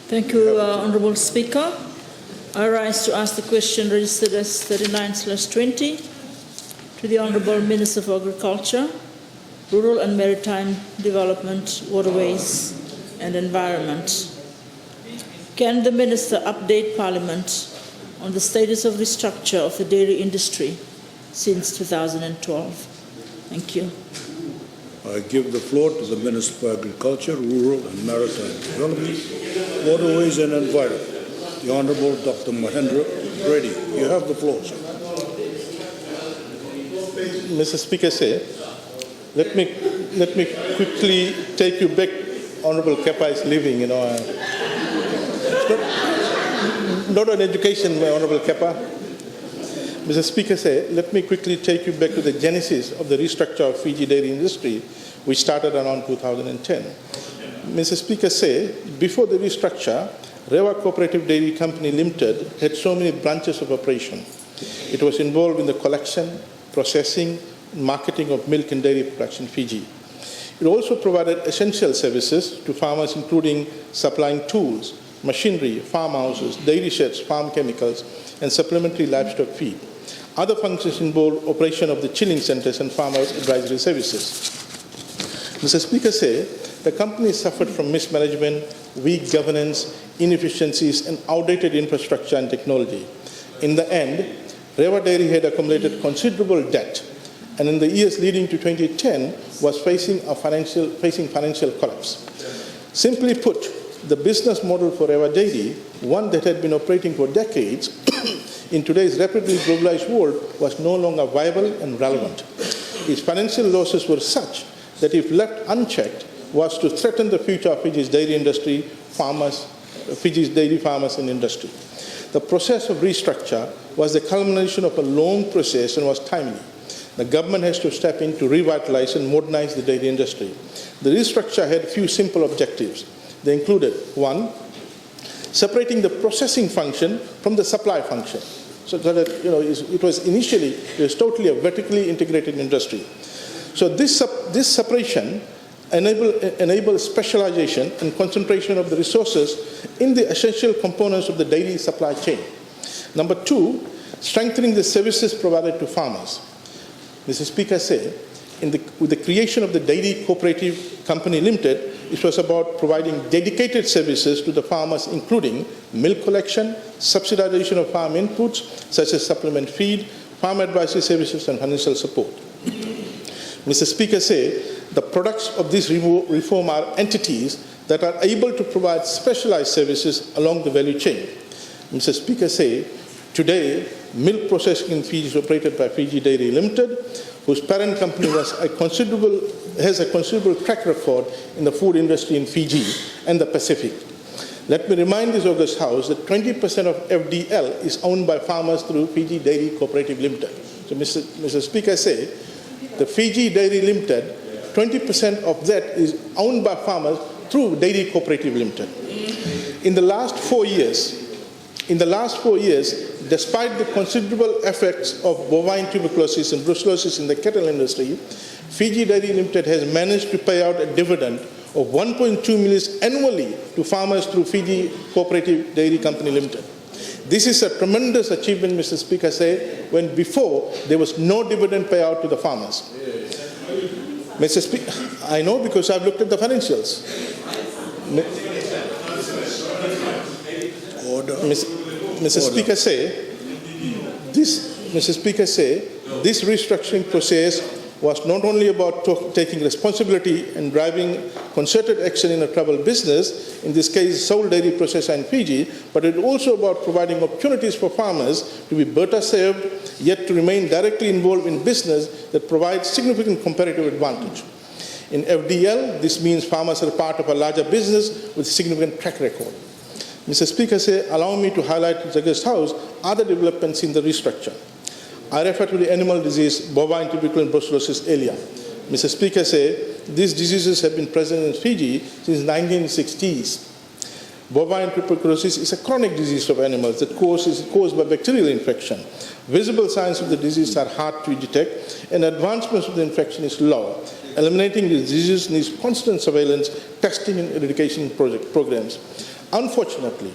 Thank you, Honourable Speaker. I rise to ask the question registered as 39/20 to the Honourable Minister for Agriculture, Rural and Maritime Development, Waterways and Environment. Can the Minister update Parliament on the status of restructure of the dairy industry since 2012? Thank you. I give the floor to the Minister for Agriculture, Rural and Maritime Development, Waterways and Environment, the Honourable Dr. Mahendra Reddy. You have the floor, sir. Mr. Speaker, let me quickly take you back. Honourable Kepa is leaving, It's not an education, my Honourable Kepa. Mr. Speaker, let me quickly take you back to the genesis of the restructure of Fiji dairy industry, which started around 2010. Mr. Speaker, before the restructure, Rewa Cooperative Dairy Company Limited had so many branches of operation. It was involved in the collection, processing, and marketing of milk and dairy products in Fiji. It also provided essential services to farmers, including supplying tools, machinery, farmhouses, dairy sheds, farm chemicals, and supplementary livestock feed. Other functions involve operation of the chilling centers and farmers' advisory services. Mr. Speaker, the company suffered from mismanagement, weak governance, inefficiencies, and outdated infrastructure and technology. In the end, Rewa Dairy had accumulated considerable debt, and in the years leading to 2010 was facing financial collapse. Simply put, the business model for Rewa Dairy, one that had been operating for decades, in today's rapidly globalized world was no longer viable and relevant. Its financial losses were such that if left unchecked, was to threaten the future of Fiji's dairy industry, Fiji's dairy farmers and industry. The process of restructure was the culmination of a long process and was timely. The government has to step in to revitalize and modernize the dairy industry. The restructure had a few simple objectives. They included, one, separating the processing function from the supply function. So that it was totally a vertically integrated industry. So this separation enables specialization and concentration of the resources in the essential components of the dairy supply chain. Number two, strengthening the services provided to farmers. Mr. Speaker, with the creation of the Dairy Cooperative Company Limited, it was about providing dedicated services to the farmers, including milk collection, subsidization of farm inputs, such as supplement feed, farm advisory services, and financial support. Mr. Speaker, the products of this reform are entities that are able to provide specialized services along the value chain. Mr. Speaker, today, milk processing in Fiji is operated by Fiji Dairy Limited, whose parent company has a considerable track record in the food industry in Fiji and the Pacific. Let me remind this august House that 20% of FDL is owned by farmers through Fiji Dairy Cooperative Limited. So, Mr. Speaker, the Fiji Dairy Limited, 20% of that is owned by farmers through Dairy Cooperative Limited. In the last 4 years, despite the considerable effects of bovine tuberculosis and brucellosis in the cattle industry, Fiji Dairy Limited has managed to pay out a dividend of 1.2 million annually to farmers through Fiji Cooperative Dairy Company Limited. This is a tremendous achievement, Mr. Speaker, when before there was no dividend payout to the farmers. Mr. Speaker, I know because I've looked at the financials. Order. Mr. Speaker, this restructuring process was not only about taking responsibility and driving concerted action in a troubled business, in this case sole dairy processor in Fiji, but it also about providing opportunities for farmers to be better served, yet to remain directly involved in business that provides significant comparative advantage. In FDL, this means farmers are part of a larger business with significant track record. Mr. Speaker, allow me to highlight in the August House other developments in the restructure. I refer to the animal disease, bovine tuberculosis and brucellosis earlier. Mr. Speaker, these diseases have been present in Fiji since 1960s. Bovine tuberculosis is a chronic disease of animals that is caused by bacterial infection. Visible signs of the disease are hard to detect, and advancement of the infection is low. Eliminating the disease needs constant surveillance, testing, and eradication programs. Unfortunately,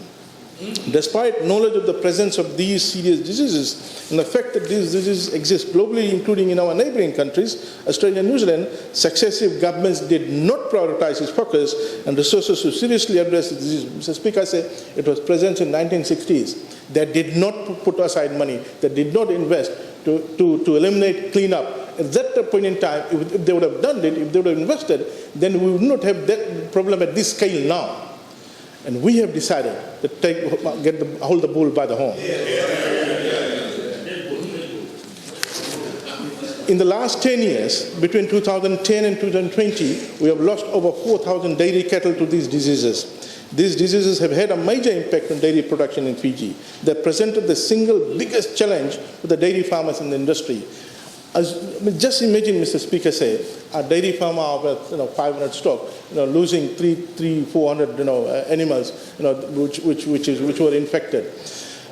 despite knowledge of the presence of these serious diseases and the fact that these diseases exist globally, including in our neighboring countries, Australia and New Zealand, successive governments did not prioritize its focus and resources to seriously address the disease. Mr. Speaker, I say it was present in 1960s. They did not put aside money. They did not invest to eliminate, clean up. At that point in time, if they would have done it, if they would have invested, then we would not have that problem at this scale now. And we have decided to hold the bull by the horn. In the last 10 years, between 2010 and 2020, we have lost over 4,000 dairy cattle to these diseases. These diseases have had a major impact on dairy production in Fiji. They presented the single biggest challenge for the dairy farmers in the industry. Just imagine, Mr. Speaker, say a dairy farmer of 500 stock, losing 400 animals, which were infected.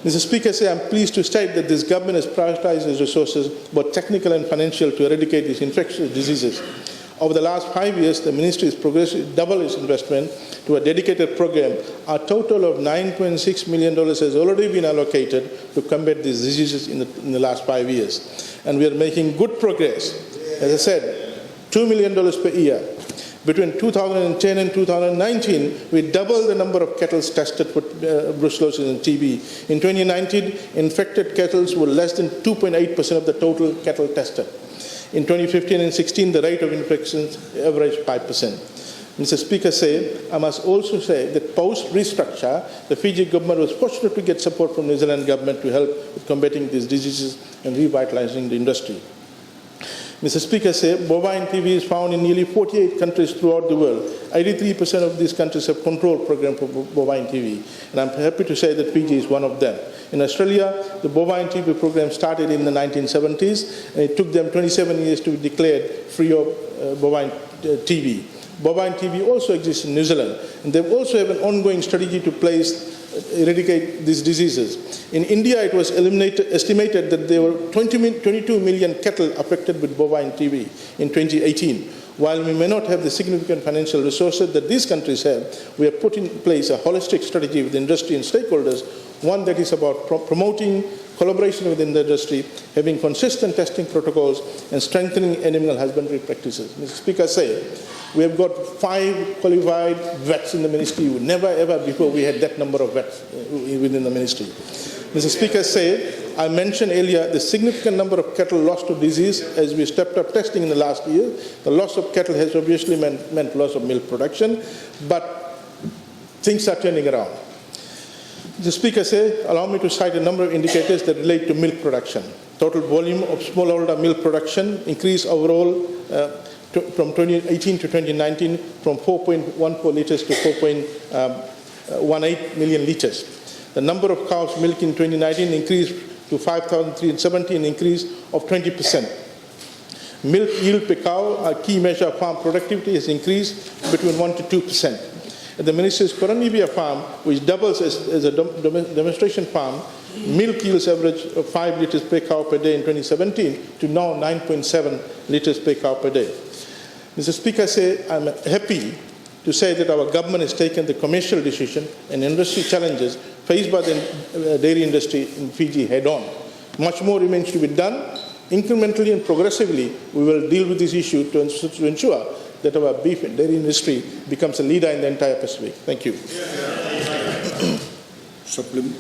Mr. Speaker, say I'm pleased to state that this government has prioritized its resources, both technical and financial, to eradicate these infectious diseases. Over the last 5 years, the ministry has progressively doubled its investment to a dedicated program. A total of $9.6 million has already been allocated to combat these diseases in the last 5 years. And we are making good progress. As I said, $2 million per year. Between 2010 and 2019, we doubled the number of cattle tested for brucellosis and TB. In 2019, infected cattle were less than 2.8% of the total cattle tested. In 2015 and 16, the rate of infections averaged 5%. Mr. Speaker, I must also say that post-restructure, the Fiji government was fortunate to get support from the New Zealand government to help with combating these diseases and revitalizing the industry. Mr. Speaker, bovine TB is found in nearly 48 countries throughout the world. 83% of these countries have control programs for bovine TB, and I'm happy to say that Fiji is one of them. In Australia, the bovine TB program started in the 1970s, and it took them 27 years to be declared free of bovine TB. Bovine TB also exists in New Zealand, and they also have an ongoing strategy to eradicate these diseases. In India, it was estimated that there were 22 million cattle affected with bovine TB in 2018. While we may not have the significant financial resources that these countries have, we have put in place a holistic strategy with industry and stakeholders, one that is about promoting collaboration within the industry, having consistent testing protocols, and strengthening animal husbandry practices. Mr. Speaker, we have got 5 qualified vets in the ministry. Never ever before we had that number of vets within the ministry. Mr. Speaker, I mentioned earlier the significant number of cattle lost to disease as we stepped up testing in the last year. The loss of cattle has obviously meant loss of milk production, but things are turning around. The Speaker allow me to cite a number of indicators that relate to milk production. Total volume of smallholder milk production increased overall from 2018 to 2019 from 4.14 litres to 4.18 million litres. The number of cows milked in 2019 increased to 5,370, an increase of 20%. Milk yield per cow, a key measure of farm productivity, has increased between 1 to 2%. At the Ministry's Koranibia farm, which doubles as a demonstration farm, milk yields average of 5 litres per cow per day in 2017 to now 9.7 litres per cow per day. Mr. Speaker, I'm happy to say that our government has taken the commercial decision and industry challenges faced by the dairy industry in Fiji head on. Much more remains to be done. Incrementally and progressively, we will deal with this issue to ensure that our beef and dairy industry becomes a leader in the entire Pacific. Thank you. Supplement.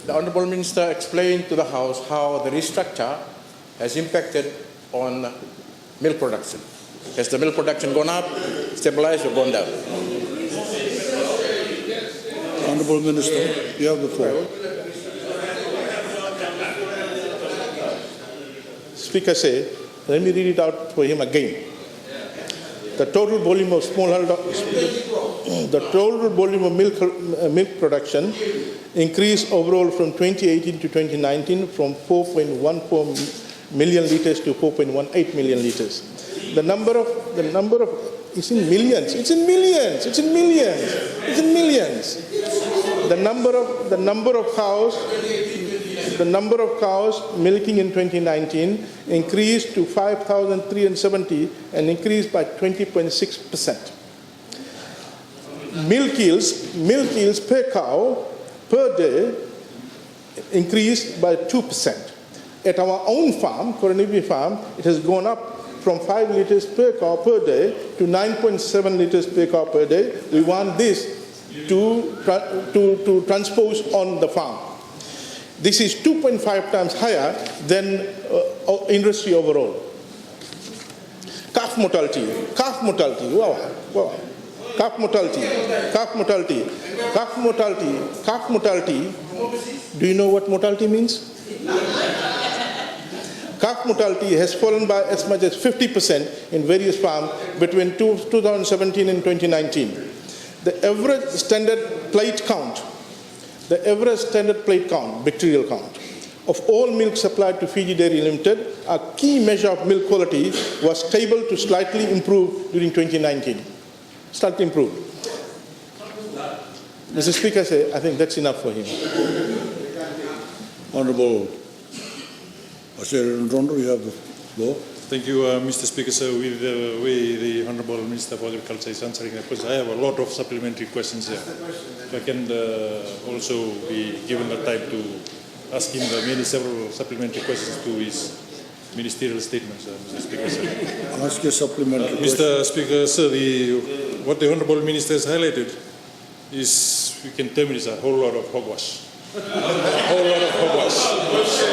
The Honourable Minister explained to the House how the restructure has impacted on milk production. Has the milk production gone up, stabilized, or gone down? Honourable Minister, you have the floor. Speaker let me read it out for him again. The total volume of milk production increased overall from 2018 to 2019 from 4.14 million litres to 4.18 million litres. The number of it's in millions. It's in millions. It's in millions. It's in millions. The number of cows milking in 2019 increased to 5,370 and increased by 20.6%. milk yields per cow per day increased by 2%. At our own farm, Qionibaravi farm, it has gone up from 5 liters per cow per day to 9.7 liters per cow per day. We want this to transpose on the farm. This is 2.5 times higher than industry overall. Calf mortality, wow. Calf mortality. Do you know what mortality means? Calf mortality has fallen by as much as 50% in various farms between 2017 and 2019. The average standard plate count, bacterial count, of all milk supplied to Fiji Dairy Limited, a key measure of milk quality, was stable to slightly improved during 2019. Slightly improved. Mr. Speaker said, I think that's enough for him. Honourable Rondo, you have the floor. Thank you, Mr. Speaker. So with the way the Honourable Minister of Agriculture is answering the question, I have a lot of supplementary questions here. So I can also be given the time to ask him several supplementary questions to his ministerial statements, Mr. Speaker. Sir. Ask your supplementary question. Mr. Speaker, sir, what the Honourable Minister has highlighted is, we can term it as a whole lot of hogwash. A whole lot of hogwash.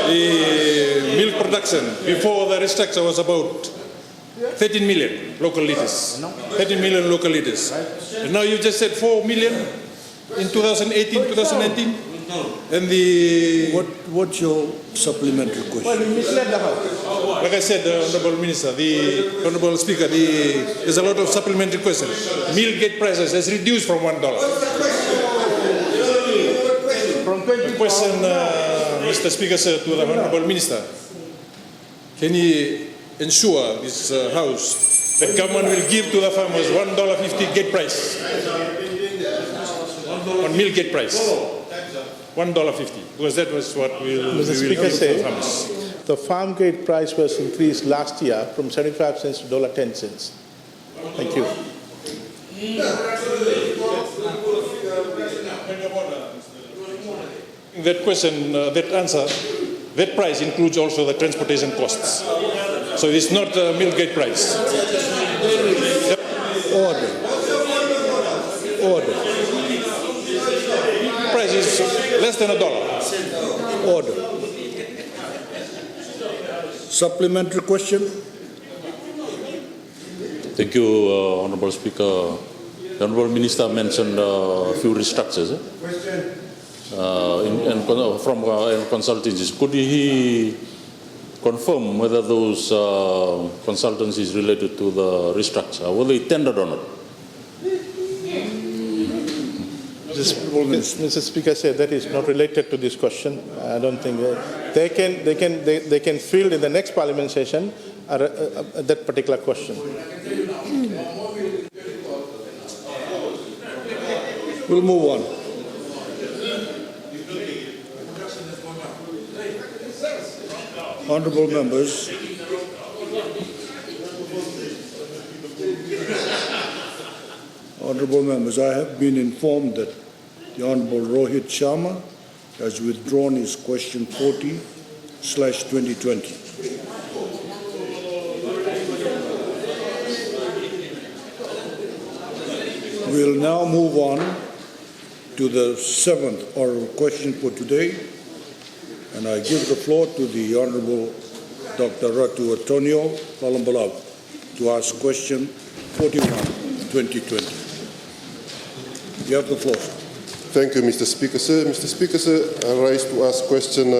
The milk production before the restructure was about 13 million local litres. 13 million local litres. And now you just said 4 million in 2018, 2019? And the... What's your supplementary question? Well, you misled the House. Like I said, the Honourable Minister, the Honourable Speaker, there's a lot of supplementary questions. Milk gate prices has reduced from $1. The question, Mr. Speaker, sir, to the Honourable Minister, can he ensure this House that government will give to the farmers $1.50 gate price on milk gate price? $1.50, because that was what we will give to the farmers. The farm gate price was increased last year from 75 cents to $1.10. Thank you. That question, that answer, that price includes also the transportation costs. So it's not a milk gate price. Order. Price is less than $1. Order. Supplementary question? Thank you, Honourable Speaker. The Honourable Minister mentioned a few restructures from consultancies. Could he confirm whether those consultancies related to the restructure, were they tendered or not? Mr. Speaker said that is not related to this question. I don't think they can field in the next Parliament session that particular question. We'll move on. Honourable members, I have been informed that the Honourable Rohit Sharma has withdrawn his question 40/2020. We'll now move on to the seventh oral question for today, and I give the floor to the Honourable Dr. Ratu Antonio Palambalav to ask question 41/2020. You have the floor, sir. Thank you, Mr. Speaker, sir. Mr. Speaker, sir, I rise to ask question